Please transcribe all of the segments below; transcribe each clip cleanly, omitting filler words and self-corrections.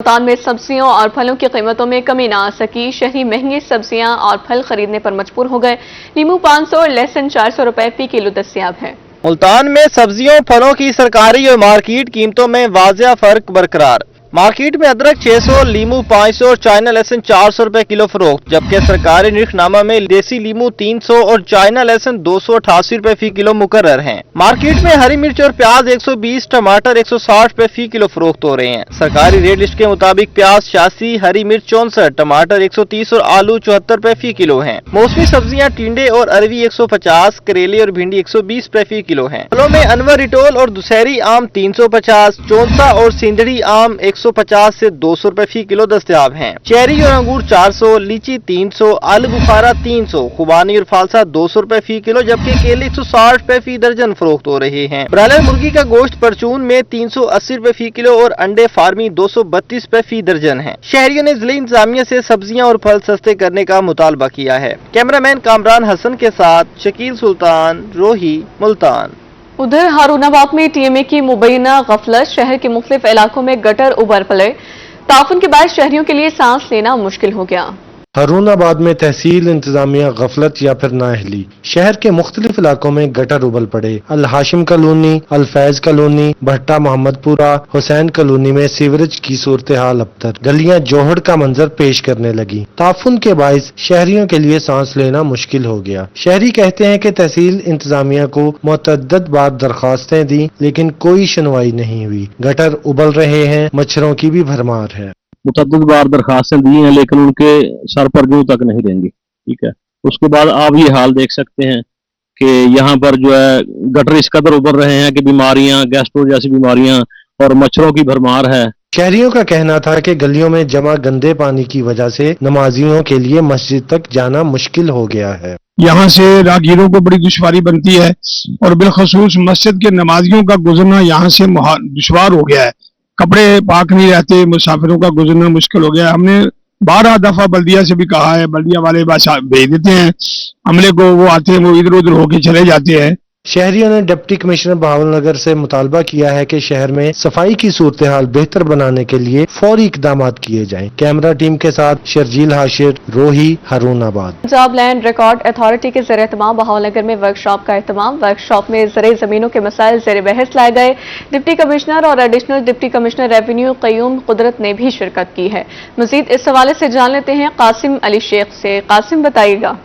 मुल्तान में सब्जियों और फलों की कीमतों में कमी न आ सकी। शहरी महंगी सब्जियां और फल खरीदने पर मजबूर हो गए। नींबू 500 और लहसुन 400 रुपए फी किलो दस्तयाब है। मुल्तान में सब्जियों फलों की सरकारी और मार्केट कीमतों में वाजिया फर्क बरकरार। मार्केट में अदरक 600, लीमू 500 और चाइना लहसुन 400 रुपए किलो फरोख्त, जबकि सरकारी निर्खनामा में देसी लीमू 300 और चाइना लहसुन 288 रुपए फी किलो मुकर्रर हैं। मार्केट में हरी मिर्च और प्याज 120, टमाटर 160 रुपए फी किलो फरोख्त हो रहे हैं। सरकारी रेट लिस्ट के मुताबिक प्याज 86, हरी मिर्च 64, टमाटर 130 और आलू 74 रुपए फी किलो हैं। मौसमी सब्जियां टिंडे और अरवी 150, करेले और भिंडी 120 रुपए फी किलो हैं। फलों में अनवर रिटोल और दुशहरी आम 350, चौंसा और सिंदड़ी आम 150 से 200 रुपए फी किलो दस्तयाब हैं। चेरी और अंगूर 400, लीची 300, आलू बुखारा 300, खुबानी और फालसा 200 रुपए फी किलो, जबकि केले 160 रुपए फी दर्जन फरोख्त हो रहे हैं। ब्रायलर मुर्गी का गोश्त परचून में 380 रुपए फी किलो और अंडे फार्मी 232 रुपए फी दर्जन है। शहरियों ने जिले इंतजामिया से सब्जियां और फल सस्ते करने का मुतालबा किया है। कैमरामैन कामरान हसन के साथ शकील सुल्तान, रोही, मुल्तान। उधर हारूनाबाद में टीएमए की मुबैना गफलत, शहर के मुख्तलिफ इलाकों में गटर उबर पड़े। ताफुन के बाद शहरियों के लिए सांस लेना मुश्किल हो गया। हारूनाबाद में तहसील इंतजामिया गफलत या फिर नाअहली, शहर के मुख्तलिफ इलाकों में गटर उबल पड़े। अल हाशिम कॉलोनी, अल फैज कॉलोनी, भट्टा मोहम्मदपुरा, हुसैन कॉलोनी में सीवरेज की सूरत हाल अबतर, गलियां जोहड़ का मंजर पेश करने लगी। ताफुन के बाइस शहरियों के लिए सांस लेना मुश्किल हो गया। शहरी कहते हैं कि तहसील इंतजामिया को मुतअद्दिद बार दरखास्तें दी, लेकिन कोई सुनवाई नहीं हुई। गटर उबल रहे हैं, मच्छरों की भी भरमार है। मुतअद्दिद बार दरखास्तें दी हैं, लेकिन उनके सर पर जूं तक नहीं रहेंगी। ठीक है, उसके बाद आप ये हाल देख सकते हैं कि यहाँ पर जो है गटर इस कदर उभर रहे हैं कि बीमारियां, गैस्ट्रो जैसी बीमारियां और मच्छरों की भरमार है। शहरियों का कहना था कि गलियों में जमा गंदे पानी की वजह से नमाजियों के लिए मस्जिद तक जाना मुश्किल हो गया है। यहाँ से राहगीरों को बड़ी दुश्वारी बनती है और बिलखसूस मस्जिद के नमाजियों का गुजरना यहाँ से दुश्वार हो गया है। कपड़े पाक नहीं रहते, मुसाफिरों का गुजरना मुश्किल हो गया। हमने 12 दफा बल्दिया से भी कहा है, बल्दिया वाले बस भेज देते हैं अमले को, वो आते हैं, वो इधर उधर होके चले जाते हैं। शहरियों ने डिप्टी कमिश्नर बहावलनगर से मुतालबा किया है कि शहर में सफाई की सूरत हाल बेहतर बनाने के लिए फौरी इकदाम किए जाएं। कैमरा टीम के साथ शर्जील हाशिर, रोही, Harunabad. Punjab land record authority के ज़रिए एहतमाम बहावलनगर में वर्कशॉप का एहतमाम। वर्कशॉप में ज़र ज़मीनों के मसाइल ज़ेर बहस लाए गए। डिप्टी कमिश्नर और additional deputy commissioner revenue Qayyum कुदरत ने भी शिरकत की है। मजीद इस हवाले से जान लेते हैं कासिम अली शेख से। कासिम, बताइएगा।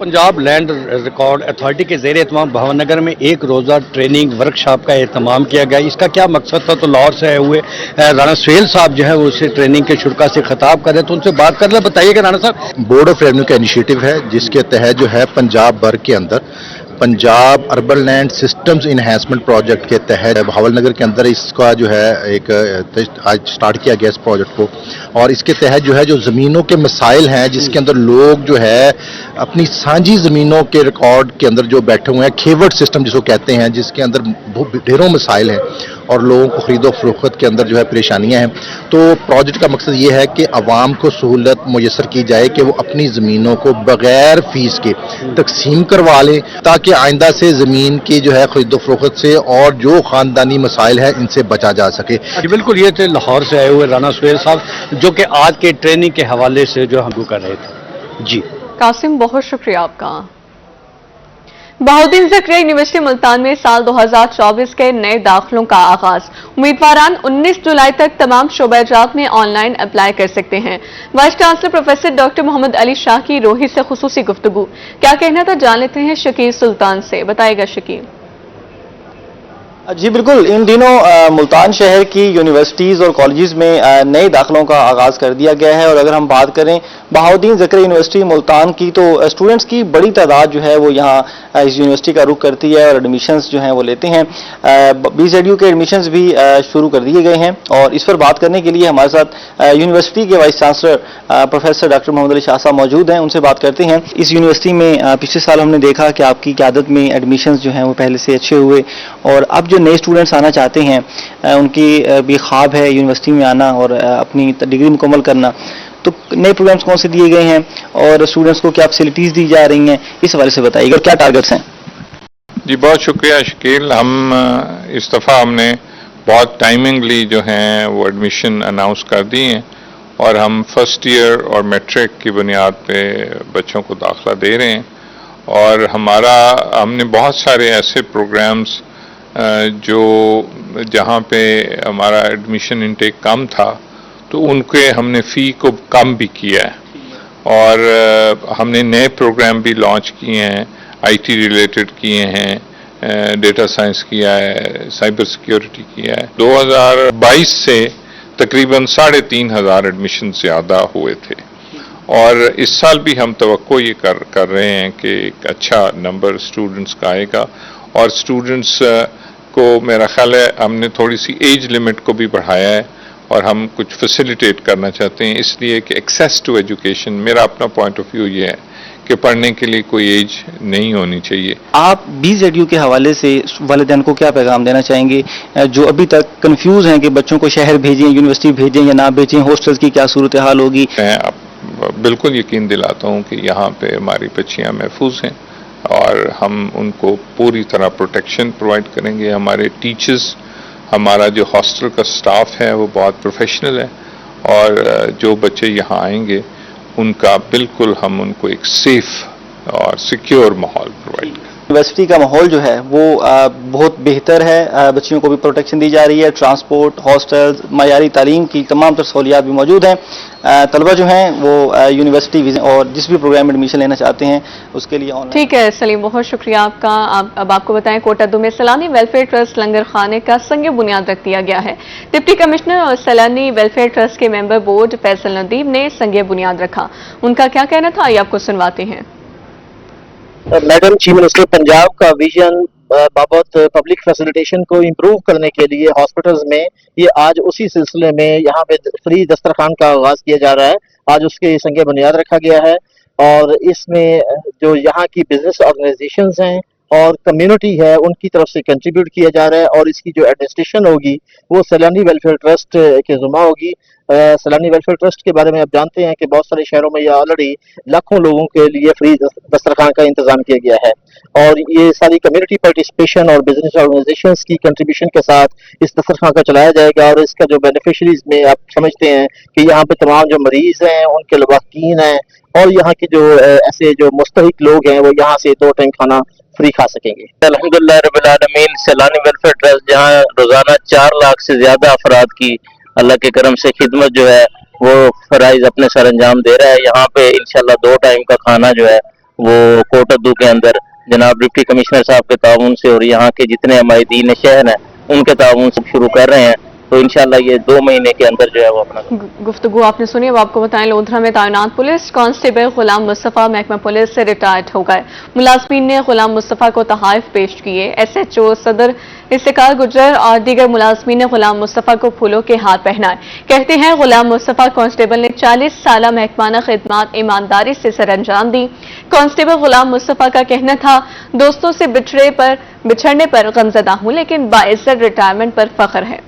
पंजाब लैंड रिकॉर्ड अथॉरिटी के ज़ेर एहतमाम बहावलनगर में एक रोज़ा ट्रेनिंग वर्कशॉप का एहतमाम किया गया। इसका क्या मकसद था? तो लाहौर से आए हुए राणा सुहेल साहब जो है वो उसे ट्रेनिंग के शुरा से खिताब कर रहे, तो उनसे बात कर ले। बताइएगा राणा साहब। बोर्ड ऑफ रेवेन्यू का इनिशिएटिव है, जिसके तहत जो है पंजाब भर के अंदर Punjab urban land systems enhancement project के तहत बहावलनगर के अंदर इसका जो है एक आज स्टार्ट किया गया इस प्रोजेक्ट को। और इसके तहत जो है जो ज़मीनों के मसाइल हैं, जिसके अंदर लोग जो है अपनी सांझी ज़मीनों के रिकॉर्ड के अंदर जो बैठे हुए हैं, खेवट सिस्टम जिसको कहते हैं, जिसके अंदर ढेरों मसाइल हैं और लोगों को खरीदो फरोख्त के अंदर जो है परेशानियां हैं। तो प्रोजेक्ट का मकसद ये है कि आवाम को सहूलत मुयसर की जाए कि वो अपनी ज़मीनों को बगैर फीस के तकसीम करवा लें, ताकि आइंदा से ज़मीन की जो है खरीदो फरोख्त से और जो ख़ानदानी मसाइल है इनसे बचा जा सके। बिल्कुल, ये थे लाहौर से आए हुए राणा सुहेल साहब, जो कि आज के ट्रेनिंग के हवाले से जो हम कर रहे थे। जी कासिम, बहुत शुक्रिया आपका। बहाउद्दीन ज़करिया यूनिवर्सिटी मुल्तान में साल 2024 के नए दाखिलों का आगाज। उम्मीदवारान 19 जुलाई तक तमाम शोबाजात में ऑनलाइन अप्लाई कर सकते हैं। Vice chancellor professor doctor Mohammad Ali Shah की रोही से खुसूसी गुफ्तगू। क्या कहना था, जान लेते हैं शकील सुल्तान से। बताएगा शकील। जी बिल्कुल, इन दिनों मुल्तान शहर की यूनिवर्सिटीज़ और कॉलेजेस में नए दाखिलों का आगाज़ कर दिया गया है। और अगर हम बात करें बहाउद्दीन ज़करिया यूनिवर्सिटी मुल्तान की, तो स्टूडेंट्स की बड़ी तादाद जो है वो यहाँ इस यूनिवर्सिटी का रुख करती है और एडमिशन्स जो हैं वो लेते हैं। BZU के एडमिशन्स भी शुरू कर दिए गए हैं। और इस पर बात करने के लिए हमारे साथ यूनिवर्सिटी के vice chancellor professor doctor Mohammad Ali Shah साहब मौजूद हैं। उनसे बात करते हैं। इस यूनिवर्सिटी में पिछले साल हमने देखा कि आपकी क़यादत में एडमिशन्स जो हैं वो पहले से अच्छे हुए, और अब जो नए स्टूडेंट्स आना चाहते हैं उनकी भी ख्वाब है यूनिवर्सिटी में आना और अपनी डिग्री मुकम्मल करना। तो नए प्रोग्राम्स कौन से दिए गए हैं और स्टूडेंट्स को क्या फैसिलिटीज़ दी जा रही हैं, इस हवाले से बताइएगा, क्या टारगेट्स हैं? जी बहुत शुक्रिया शकील। हम इस दफ़ा हमने बहुत टाइमिंगली जो हैं वो एडमिशन अनाउंस कर दिए हैं और हम फर्स्ट ईयर और मैट्रिक की बुनियाद पे बच्चों को दाखिला दे रहे हैं। और हमने बहुत सारे ऐसे प्रोग्राम्स जो जहाँ पे हमारा एडमिशन इनटेक कम था तो उनके हमने फ़ी को कम भी किया है और हमने नए प्रोग्राम भी लॉन्च किए हैं, आईटी रिलेटेड किए हैं, डेटा साइंस किया है, साइबर सिक्योरिटी किया है। 2022 से तकरीबन 3,500 एडमिशन ज़्यादा हुए थे और इस साल भी हम तवक्को ये कर रहे हैं कि एक अच्छा नंबर स्टूडेंट्स का आएगा और स्टूडेंट्स को मेरा ख्याल है हमने थोड़ी सी एज लिमिट को भी बढ़ाया है और हम कुछ फैसिलिटेट करना चाहते हैं, इसलिए कि एक्सेस टू एजुकेशन, मेरा अपना पॉइंट ऑफ व्यू ये है कि पढ़ने के लिए कोई एज नहीं होनी चाहिए। आप BZU के हवाले से वालिदैन को क्या पैगाम देना चाहेंगे जो अभी तक कंफ्यूज हैं कि बच्चों को शहर भेजें, यूनिवर्सिटी भेजें या ना भेजें, हॉस्टल्स की क्या सूरत हाल होगी? मैं बिल्कुल यकीन दिलाता हूँ कि यहाँ पे हमारी बच्चियाँ महफूज हैं और हम उनको पूरी तरह प्रोटेक्शन प्रोवाइड करेंगे। हमारे टीचर्स, हमारा जो हॉस्टल का स्टाफ है वो बहुत प्रोफेशनल है और जो बच्चे यहाँ आएंगे उनका बिल्कुल हम उनको एक सेफ और सिक्योर माहौल प्रोवाइड करें। यूनिवर्सिटी का माहौल जो है वो बहुत बेहतर है, बच्चियों को भी प्रोटेक्शन दी जा रही है, ट्रांसपोर्ट, हॉस्टल्स, मयारी तालीम की तमाम तर सहूलियात भी मौजूद हैं। तलबा जो हैं वो यूनिवर्सिटी और जिस भी प्रोग्राम में एडमिशन लेना चाहते हैं उसके लिए ऑनलाइन। ठीक है सलीम, बहुत शुक्रिया आपका। अब आपको बताएं कोटादू में सैलानी वेलफेयर ट्रस्ट लंगर खाने का संग बुनियाद रख दिया गया है। डिप्टी कमिश्नर और सैलानी वेलफेयर ट्रस्ट के मेंबर बोर्ड फैसल नदीम ने संग बुनियाद रखा। उनका क्या कहना था, आइए आपको सुनवाते हैं। मैडम चीफ मिनिस्टर पंजाब का विजन बाबत पब्लिक फैसिलिटेशन को इम्प्रूव करने के लिए हॉस्पिटल्स में ये आज उसी सिलसिले में यहाँ पे फ्री दस्तरखान का आगाज किया जा रहा है। आज उसके संग बुनियाद रखा गया है और इसमें जो यहाँ की बिजनेस ऑर्गेनाइजेशंस हैं और कम्युनिटी है उनकी तरफ से कंट्रीब्यूट किया जा रहा है और इसकी जो एडमिनिस्ट्रेशन होगी वो सैलानी वेलफेयर ट्रस्ट के जुम्मा होगी। सैलानी वेलफेयर ट्रस्ट के बारे में आप जानते हैं कि बहुत सारे शहरों में ये ऑलरेडी लाखों लोगों के लिए फ्री दस्तरखान का इंतजाम किया गया है और ये सारी कम्युनिटी पार्टिसिपेशन और बिजनेस ऑर्गेनाइजेशंस की कंट्रीब्यूशन के साथ इस दस्तरखान का चलाया जाएगा और इसका जो बेनिफिशरीज में आप समझते हैं कि यहाँ पे तमाम जो मरीज हैं उनके लवाकीन हैं और यहाँ के जो ऐसे जो मुस्तहिक लोग हैं वो यहाँ से 2 टाइम खाना फ्री खा सकेंगे। अल्हम्दुलिल्लाह रब्बिल आलमीन सैलानी वेलफेयर ट्रस्ट जहाँ रोजाना 4 लाख से ज्यादा अफराद की अल्लाह के करम से खिदमत जो है वो फराइज अपने सर अंजाम दे रहा है। यहाँ पे इंशाल्लाह 2 टाइम का खाना जो है वो कोटादू के अंदर जनाब डिप्टी कमिश्नर साहब के ताउन से और यहाँ के जितने हमारे दीन शहर हैं उनके ताउन से शुरू कर रहे हैं तो इंशाल्लाह ये 2 महीने के अंदर जो है वो अपना गुफ्तगू आपने सुनी। अब आपको बताएं लोधरा में तैनात पुलिस कांस्टेबल गुलाम मुस्तफा महकमा पुलिस से रिटायर्ड हो गए। मुलाजमीन ने गुलाम मुस्तफा को तहाइफ पेश किए। SHO सदर इफ्तिकार गुजर और दीगर मुलाजमीन ने गुलाम मुस्तफा को फूलों के हार पहनाए। कहते हैं गुलाम मुस्तफा कांस्टेबल ने 40 साल महकमाना खिदमत ईमानदारी से सर अंजाम दी। कांस्टेबल गुलाम मुस्तफा का कहना था दोस्तों से बिछड़ने पर गमजदा हूं लेकिन बाइज्जत रिटायरमेंट पर फख्र है।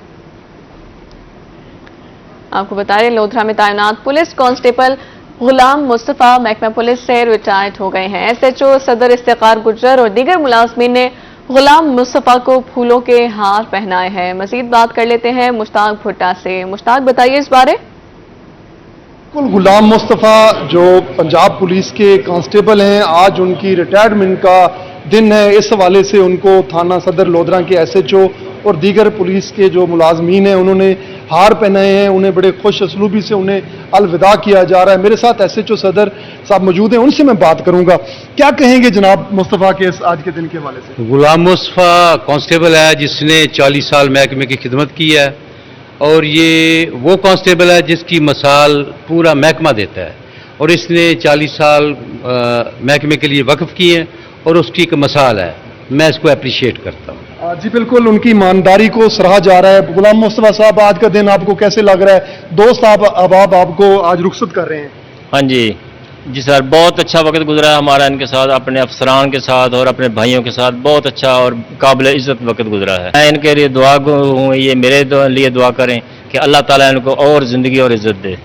आपको बता रहे लोधरा में तैनात पुलिस कांस्टेबल गुलाम मुस्तफा महकमा पुलिस से रिटायर्ड हो गए हैं। SHO सदर इफ्तिकार गुजर और दीगर मुलाजमीन ने गुलाम मुस्तफा को फूलों के हार पहनाए हैं। मजीद बात कर लेते हैं मुश्ताक भुट्टा से। मुश्ताक बताइए इस बारे। गुलाम मुस्तफा जो पंजाब पुलिस के कांस्टेबल हैं, आज उनकी रिटायरमेंट का दिन है। इस हवाले से उनको थाना सदर लोधरा के SHO और दीगर पुलिस के जो मुलाजमीन हैं उन्होंने हार पहनाए हैं। उन्हें बड़े खुश असलूबी से उन्हें अलविदा किया जा रहा है। मेरे साथ SHO सदर साहब मौजूद हैं, उनसे मैं बात करूंगा। क्या कहेंगे जनाब मुस्तफ़ा के इस आज के दिन के हवाले से? गुलाम मुस्तफ़ा कांस्टेबल है जिसने 40 साल महकमे की खिदमत की है और ये वो कांस्टेबल है जिसकी मिसाल पूरा महकमा देता है और इसने 40 साल महकमे के लिए वक्फ किए हैं और उसकी एक मिसाल है। मैं इसको अप्रिशिएट करता हूँ। जी बिल्कुल, उनकी ईमानदारी को सराहा जा रहा है। गुलाम मुस्तफा साहब, आज का दिन आपको कैसे लग रहा है? दोस्त अब आपको आज रुखसत कर रहे हैं। हाँ जी सर, बहुत अच्छा वक्त गुजरा है हमारा इनके साथ, अपने अफसरान के साथ और अपने भाइयों के साथ बहुत अच्छा और काबिल इज्जत वक्त गुजरा है। मैं इनके लिए दुआ हूँ, ये मेरे लिए दुआ करें कि अल्लाह ताला इनको और जिंदगी और इज्जत दे।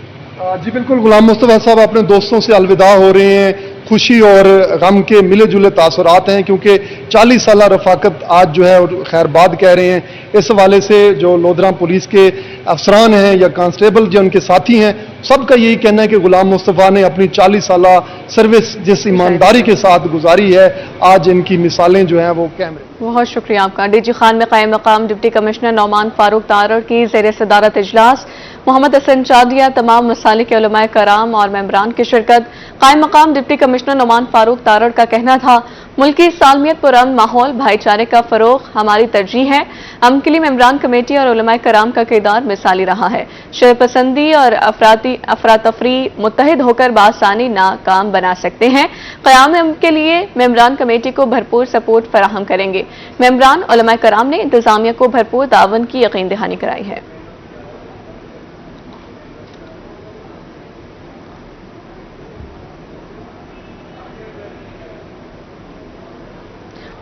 जी बिल्कुल, गुलाम मुस्तफा साहब अपने दोस्तों से अलविदा हो रहे हैं। खुशी और गम के मिले जुले तासुरात हैं, क्योंकि 40 साल रफाकत आज जो है और खैरबाद कह रहे हैं। इस हवाले से जो लोधरा पुलिस के अफसरान हैं या कांस्टेबल जो उनके साथी हैं, सबका यही कहना है कि गुलाम मुस्तफ़ा ने अपनी 40 साल सर्विस जिस ईमानदारी के साथ गुजारी है, आज इनकी मिसालें जो हैं वो कैमरे। बहुत शुक्रिया आपका। डीजी खान में कायम मकाम डिप्टी कमिश्नर नौमान फारूक तारड़ की ज़ेर सदारत इजलास, मोहम्मद हसन चादिया, तमाम मसालिक के उलमाए कराम और मेंबरान की शिरकत। कायम मकाम डिप्टी कमिश्नर नौमान फारूक तारड़ का कहना था, मुल्की सालमियत पुरअमन माहौल, भाईचारे का फरोग हमारी तरजीह है। अमन के लिए मेंबरान कमेटी और उलमाए कराम का किरदार मिसाली रहा है। शरपसंदी और अफरातफरी मुत्तहिद होकर बासानी नाकाम बना सकते हैं। क़याम अमन के लिए मेंबरान कमेटी को भरपूर सपोर्ट फराहम करेंगे। मेंबरान उलमाए कराम ने इंतजामिया को भरपूर तावन की यकीन दहानी कराई है।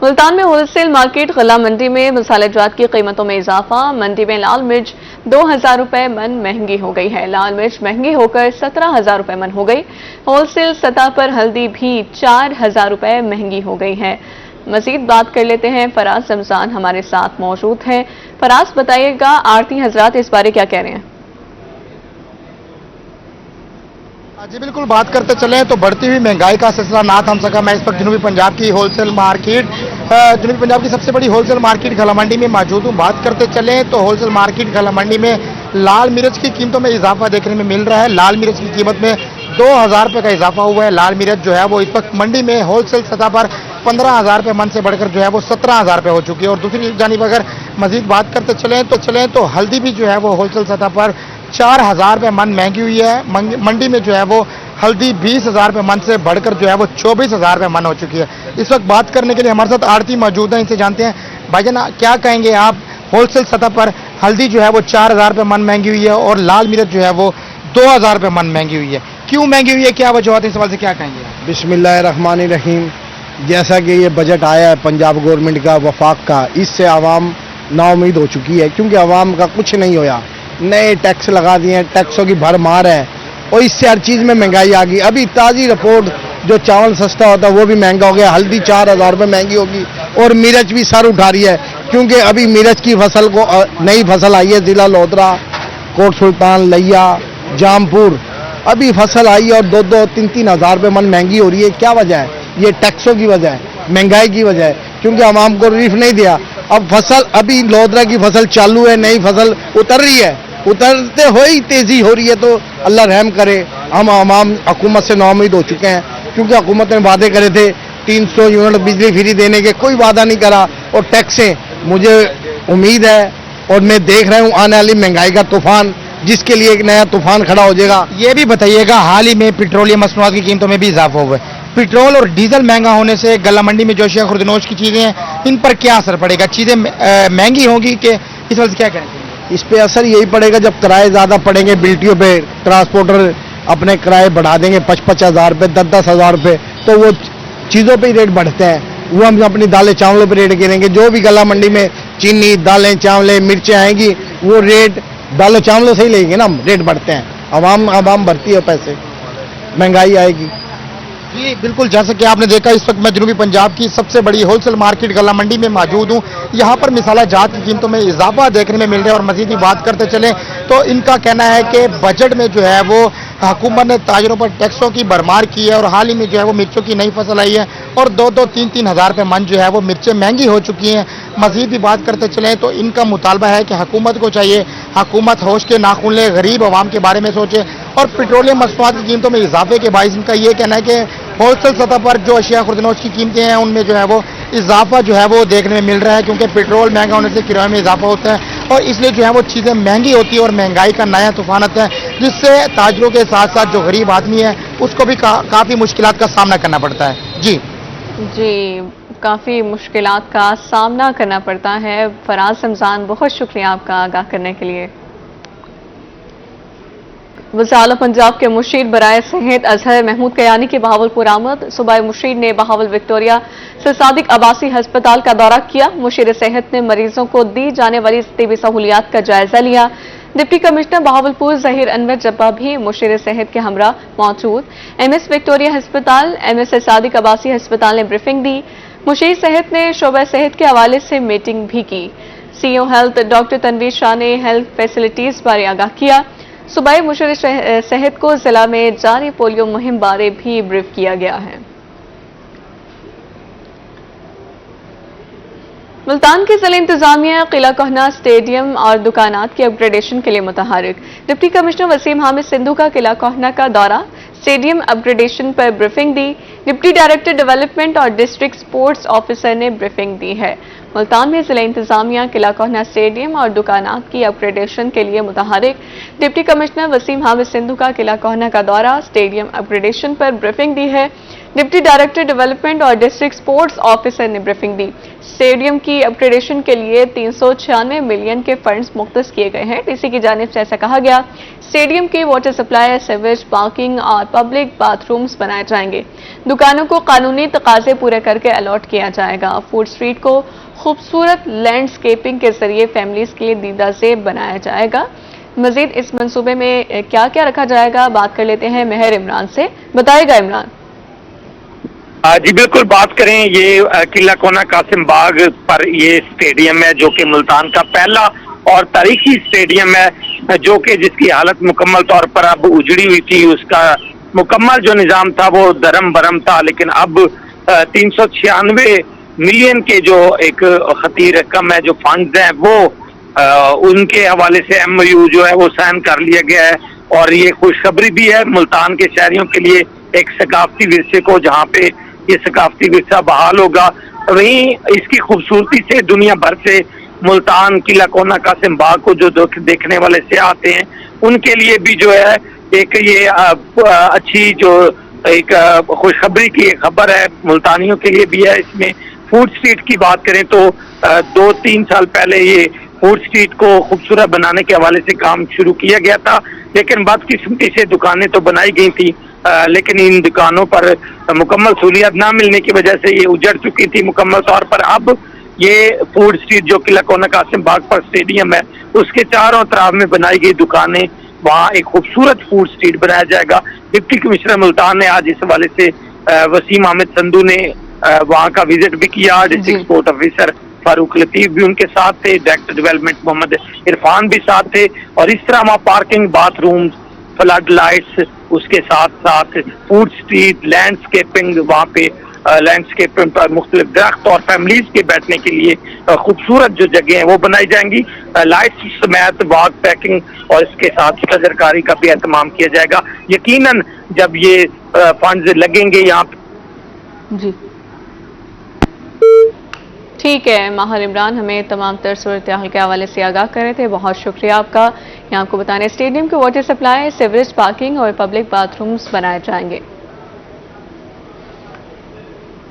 मुल्तान में होलसेल मार्केट गला मंडी में मसाले जात की कीमतों में इजाफा। मंडी में लाल मिर्च 2000 रुपए मन महंगी हो गई है। लाल मिर्च महंगी होकर 17,000 रुपए मन हो गई। होलसेल सतह पर हल्दी भी 4,000 रुपए महंगी हो गई है। मजीद बात कर लेते हैं, फराज रमजान हमारे साथ मौजूद हैं। फराज, बताइएगा आरती हजरात इस बारे क्या कह रहे हैं? जी बिल्कुल, बात करते चले तो बढ़ती हुई महंगाई का सिलसिला ना थम सका। मैं इस वक्त जनूबी पंजाब की होलसेल मार्केट, जनूबी पंजाब की सबसे बड़ी होलसेल मार्केट गला मंडी में मौजूद हूँ। बात करते चले तो होलसेल मार्केट गला मंडी में लाल मिर्च की कीमतों में इजाफा देखने में मिल रहा है। लाल मिर्च की कीमत में 2,000 रुपये का इजाफा हुआ है। लाल मिर्च जो है वो इस वक्त मंडी में होलसेल सतह पर 15,000 रुपये मन से बढ़कर जो है वो 17,000 रुपये हो चुकी है। और दूसरी जानिब अगर मजीद बात करते चलें तो हल्दी भी जो है वो होलसेल सतह पर 4,000 रुपये मन महंगी हुई है। मंडी में जो है वो हल्दी 20,000 रुपये मन से बढ़कर जो है वो 24,000 रुपये मन हो चुकी है। इस वक्त बात करने के लिए हमारे साथ आड़ती मौजूद है, इनसे जानते हैं। भाईजान, क्या कहेंगे आप, होलसेल सतह पर हल्दी जो है वो 4,000 रुपये मन महंगी हुई है और लाल मिर्च जो है वो 2,000 रुपये मन महंगी हुई है, क्यों महंगी हुई है, क्या वजह है, इस सवाल से क्या कहेंगे? बिस्मिल्लाहिर्रहमानिर्रहीम। जैसा कि ये बजट आया है पंजाब गवर्नमेंट का, वफाक का, इससे आवाम नाउमीद हो चुकी है, क्योंकि आवाम का कुछ नहीं होया। नए टैक्स लगा दिए हैं, टैक्सों की भरमार है और इससे हर चीज़ में महंगाई आ गई। अभी ताज़ी रिपोर्ट, जो चावल सस्ता होता है वो भी महंगा हो गया, हल्दी 4,000 रुपये महंगी होगी और मिर्च भी सर उठा रही है, क्योंकि अभी मिर्च की फसल को नई फसल आई है। ज़िला लोधरा, कोट सुल्तान, लिया, जामपुर अभी फसल आई है और 2-3 हज़ार रुपये मन महंगी हो रही है। क्या वजह है? ये टैक्सों की वजह है, महंगाई की वजह है, क्योंकि आवाम को रिलीफ नहीं दिया। अब फसल, अभी लोधरा की फसल चालू है, नई फसल उतर रही है, उतरते हो ही तेजी हो रही है। तो अल्लाह रहम करे। हम आवाम हुकूमत से नाउमीद हो चुके हैं, क्योंकि हुकूमत ने वादे करे थे 300 यूनिट बिजली फ्री देने के, कोई वादा नहीं करा। और टैक्सें, मुझे उम्मीद है और मैं देख रहा हूँ आने वाली महंगाई का तूफान, जिसके लिए एक नया तूफान खड़ा हो जाएगा। ये भी बताइएगा, हाल ही में पेट्रोलियम मसनूआत की कीमतों में भी इजाफा हुआ है। पेट्रोल और डीजल महंगा होने से गला मंडी में जो अशिया खुर्दनोश की चीजें हैं, इन पर क्या असर पड़ेगा? चीजें महंगी होंगी कि इस वजह से क्या कहेंगे? इस पे असर यही पड़ेगा जब किराए ज़्यादा पड़ेंगे, बिल्टियों पे ट्रांसपोर्टर अपने किराए बढ़ा देंगे 5-5 हज़ार रुपये, 10-10 हज़ार रुपये, तो वो चीज़ों पे ही रेट बढ़ते हैं। वो हम अपनी दालें चावलों पे रेट गिरेंगे। जो भी गला मंडी में चीनी, दालें, चावलें, मिर्चें आएंगी, वो रेट दालों चावलों से ही लेंगे ना हम, रेट बढ़ते हैं। आवाम भरती है पैसे, महंगाई आएगी। जी बिल्कुल, जैसा कि आपने देखा, इस वक्त मैं जनूबी पंजाब की सबसे बड़ी होलसेल मार्केट गला मंडी में मौजूद हूँ। यहाँ पर मिसाला जात की कीमतों में इजाफा देखने में मिल रहा है। और मजीद ही बात करते चले तो इनका कहना है कि बजट में जो है वो हुकूमत ने ताजरों पर टैक्सों की भरमार की है और हाल ही में जो है वो मिर्चों की नई फसल आई है और 2-3 हज़ार रुपये मन जो है वो मिर्चें महंगी हो चुकी हैं। मजीद भी बात करते चलें तो इनका मुतालबा है कि हुकूमत को चाहिए, हुकूमत होश के नाखून ले, गरीब आवाम के बारे में सोचे। और पेट्रोलियम मसनूआत की कीमतों में इजाफे के बायस इनका ये कहना है कि होलसेल सतह पर जो अशिया खुर्दनोश की कीमतें हैं उनमें जो है वो इजाफा जो है वो देखने में मिल रहा है, क्योंकि पेट्रोल महंगा होने से किराए में इजाफा होता है और इसलिए जो है वो चीज़ें महंगी होती है और महंगाई का नया तूफान आता है, जिससे ताजरों के साथ साथ जो गरीब आदमी है उसको भी काफ़ी मुश्किलात का सामना करना पड़ता है। जी काफ़ी मुश्किलात का सामना करना पड़ता है। फराज रमजान, बहुत शुक्रिया आपका आगाह करने के लिए। वज़ीर पंजाब के मुशीर बराए सेहत अजहर महमूद कयानी की बहावलपुर आमद। सूबाई मुशीर ने बहावल विक्टोरिया से सादिक आबासी अस्पताल का दौरा किया। मुशीर सेहत ने मरीजों को दी जाने वाली तिबी सहूलियात का जायजा लिया। डिप्टी कमिश्नर बहावलपुर जहीर अनवर जब्बा भी मुशीर सेहत के हमरा मौजूद। MS विक्टोरिया हस्पताल, MS सादिक आबासी हस्पताल ने ब्रीफिंग दी। मुशीर सेहत ने शोबा सेहत के हवाले से मीटिंग भी की। CEO health doctor Tanveer Shah ने हेल्थ फैसिलिटीज बारे आगाह किया। सूबाई मुशीर सेहत को जिला में जारी पोलियो मुहिम बारे भी ब्रीफ किया गया है। मुल्तान की जिला इंतजामिया किला कोहना स्टेडियम और दुकानात की अपग्रेडेशन के लिए मुतहरिक। डिप्टी कमिश्नर वसीम हामिद सिंधु का किला कोहना का दौरा, स्टेडियम अपग्रेडेशन पर ब्रीफिंग दी। डिप्टी डायरेक्टर डेवलपमेंट और डिस्ट्रिक्ट स्पोर्ट्स ऑफिसर ने ब्रीफिंग दी है। मुल्तान में जिला इंतजामिया किला कोहना स्टेडियम और दुकानात की अपग्रेडेशन के लिए मुतहरिक। डिप्टी कमिश्नर वसीम हामिद सिंधु का किला कोहना का दौरा, स्टेडियम अपग्रेडेशन पर ब्रीफिंग दी है। डिप्टी डायरेक्टर डेवलपमेंट और डिस्ट्रिक्ट स्पोर्ट्स ऑफिसर ने ब्रीफिंग दी। स्टेडियम की अपग्रेडेशन के लिए 396 मिलियन के फंड्स मुख्तस किए गए हैं। डीसी की जानिब से ऐसा कहा गया। स्टेडियम के वाटर सप्लाई, सीवेज, पार्किंग और पब्लिक बाथरूम्स बनाए जाएंगे। दुकानों को कानूनी तकाजे पूरे करके अलॉट किया जाएगा। फूड स्ट्रीट को खूबसूरत लैंडस्केपिंग के जरिए फैमिलीज के लिए दीदाजेब बनाया जाएगा। मजीद इस मंसूबे में क्या क्या रखा जाएगा, बात कर लेते हैं मेहर इमरान से। बताएगा इमरान। जी बिल्कुल, बात करें ये किला कोना कासिम बाग पर ये स्टेडियम है जो कि मुल्तान का पहला और तारीखी स्टेडियम है, जो कि जिसकी हालत मुकम्मल तौर पर अब उजड़ी हुई थी। उसका मुकम्मल जो निज़ाम था वो दरम बरम था, लेकिन अब 396 मिलियन के जो एक खती रकम है, जो फंड्स हैं, वो उनके हवाले से MOU जो है वो साइन कर लिया गया है। और ये खुशखबरी भी है मुल्तान के शहरियों के लिए, एक सकाफती विरसे को, जहाँ पे ये सकाफती विरसा बहाल होगा। वहीं इसकी खूबसूरती से दुनिया भर से मुल्तान किला कोना कासिम बाग को जो देखने वाले से आते हैं, उनके लिए भी जो है एक ये अच्छी जो एक खुशखबरी की खबर है, मुल्तानियों के लिए भी है। इसमें फूड स्ट्रीट की बात करें तो 2-3 साल पहले ये फूड स्ट्रीट को खूबसूरत बनाने के हवाले से काम शुरू किया गया था, लेकिन बदकिस्मती से दुकानें तो बनाई गई थी, लेकिन इन दुकानों पर मुकम्मल सहूलियत ना मिलने की वजह से ये उजड़ चुकी थी मुकम्मल तौर पर। अब ये फूड स्ट्रीट जो किला कोना कासिम बाग पर स्टेडियम है, उसके चारों तरफ में बनाई गई दुकानें, वहाँ एक खूबसूरत फूड स्ट्रीट बनाया जाएगा। डिप्टी कमिश्नर मुल्तान ने आज इस हवाले से वसीम हामिद संधू ने वहाँ का विजिट भी किया। District sport officer Farooq Latif भी उनके साथ थे, डायरेक्टर डेवलपमेंट मोहम्मद इरफान भी साथ थे। और इस तरह वहाँ पार्किंग, बाथरूम, फ्लड लाइट्स, उसके साथ साथ फूड स्ट्रीट, लैंडस्केपिंग, वहाँ पे लैंडस्केपिंग पर मुख्तलिफ दरख्त और फैमिलीज के बैठने के लिए खूबसूरत जो जगह हैं वो बनाई जाएंगी। लाइट्स समेत वॉक पैकिंग और इसके साथ सजरकारी का भी एहतमाम किया जाएगा। यकीनन जब ये फंड्स लगेंगे यहाँ जी। ठीक है, माहर इमरान हमें तमाम तर सूरत हाल के हवाले से आगाह कर रहे थे, बहुत शुक्रिया आपका। यहाँ आपको बताने स्टेडियम के वाटर सप्लाई, सीवरेज, पार्किंग और पब्लिक बाथरूम्स बनाए जाएंगे।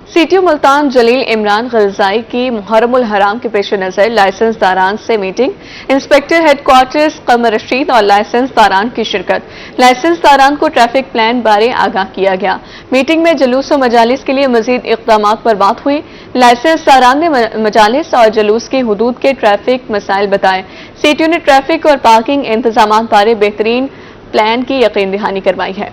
CTO मुल्तान जलील इमरान ग़रज़ाई की मुहर्रमुल हराम के पेश नज़र लाइसेंस दारान से मीटिंग, इंस्पेक्टर हेडक्वार्टर्स कमर रशीद और लाइसेंस दारान की शिरकत। लाइसेंस दारान को ट्रैफिक प्लान बारे आगाह किया गया। मीटिंग में जुलूस और मजालिस के लिए मजीद इक़दाम पर बात हुई। लाइसेंस दारान ने मजालिस और जुलूस की हुदूद के ट्रैफिक मसाइल बताए। CTO ने ट्रैफिक और पार्किंग इंतजाम बारे बेहतरीन प्लान की यकीन दहानी करवाई है।